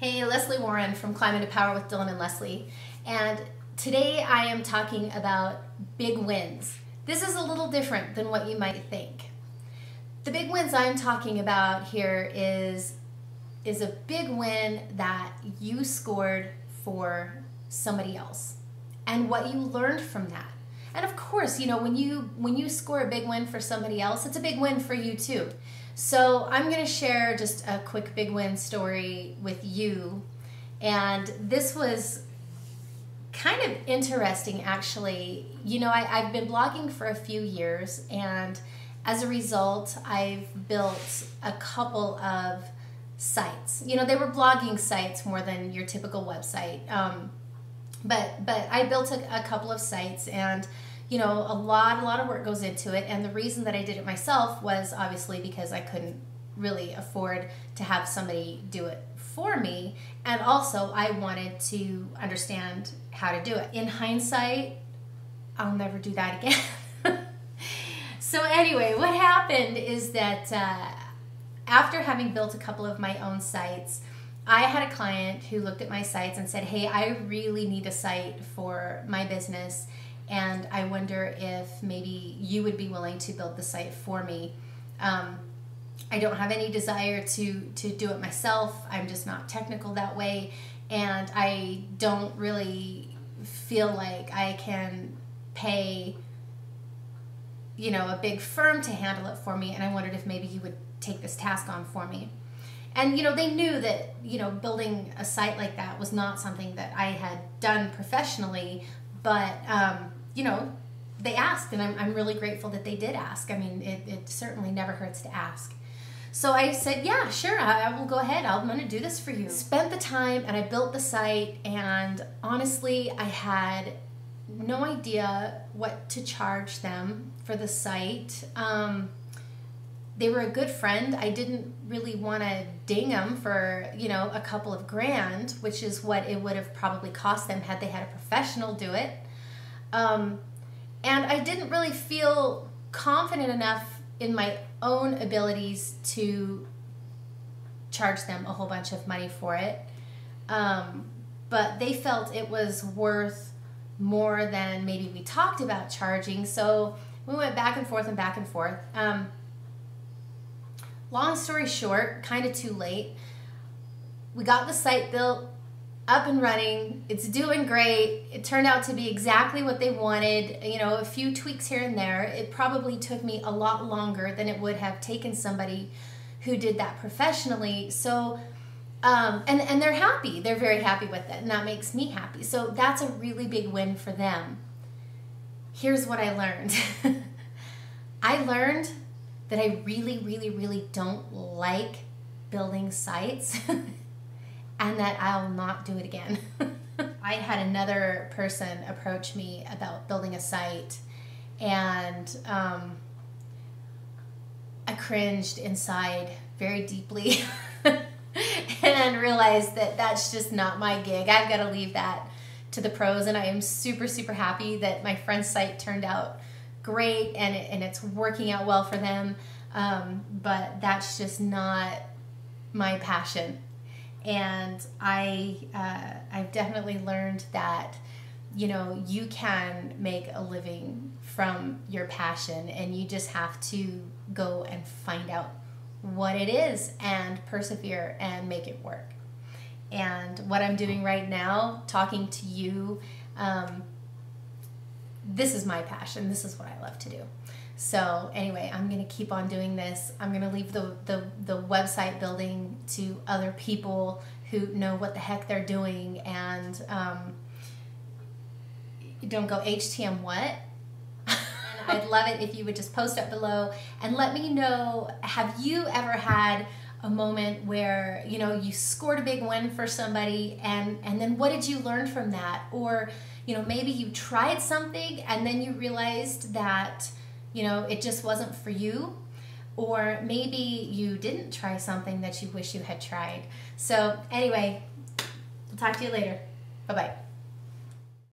Hey, Leslie Warren from Climb into Power with Dylan and Leslie. And today I am talking about big wins. This is a little different than what you might think. The big wins I'm talking about here is a big win that you scored for somebody else and what you learned from that. And of course, you know, when you score a big win for somebody else, it's a big win for you too. So I'm going to share just a quick big win story with you. And this was kind of interesting, actually. You know, I've been blogging for a few years, and as a result, I've built a couple of sites. You know, they were blogging sites more than your typical website. But I built a couple of sites, and you know, a lot of work goes into it. And the reason that I did it myself was obviously because I couldn't really afford to have somebody do it for me. And also I wanted to understand how to do it. In hindsight, I'll never do that again. So anyway, what happened is that after having built a couple of my own sites, I had a client who looked at my sites and said, hey, I really need a site for my business, and I wonder if maybe you would be willing to build the site for me. I don't have any desire to do it myself. I'm just not technical that way, and I don't really feel like I can pay, you know, a big firm to handle it for me, and I wondered if maybe you would take this task on for me. And you know, they knew that, you know, building a site like that was not something that I had done professionally, but you know, they asked, and I'm really grateful that they did ask. I mean, it certainly never hurts to ask. So I said, yeah, sure, I will go ahead. I'm going to do this for you. Spent the time, and I built the site, and honestly, I had no idea what to charge them for the site. They were a good friend. I didn't really want to ding them for, you know, a couple of grand, which is what it would have probably cost them had they had a professional do it. And I didn't really feel confident enough in my own abilities to charge them a whole bunch of money for it. But they felt it was worth more than maybe we talked about charging. So we went back and forth and back and forth. Long story short, kind of too late. We got the site built, up and running. It's doing great. It turned out to be exactly what they wanted. You know, a few tweaks here and there. It probably took me a lot longer than it would have taken somebody who did that professionally. So, and they're happy. They're very happy with it, and that makes me happy. So that's a really big win for them. Here's what I learned. I learned that I really don't like building sites and that I'll not do it again. I had another person approach me about building a site, and I cringed inside very deeply and realized that that's just not my gig. I've got to leave that to the pros, and I am super happy that my friend's site turned out great and it's working out well for them, but that's just not my passion. And I've definitely learned that, you know, you can make a living from your passion, and you just have to go and find out what it is and persevere and make it work. And what I'm doing right now, talking to you, this is my passion. This is what I love to do. So anyway, I'm going to keep on doing this. I'm going to leave the website building to other people who know what the heck they're doing, and don't go HTM what? I'd love it if you would just post up below and let me know, have you ever had a moment where, you know, you scored a big win for somebody, and then what did you learn from that? Or, you know, maybe you tried something and then you realized that, you know, it just wasn't for you. Or maybe you didn't try something that you wish you had tried. So anyway, I'll talk to you later. Bye-bye.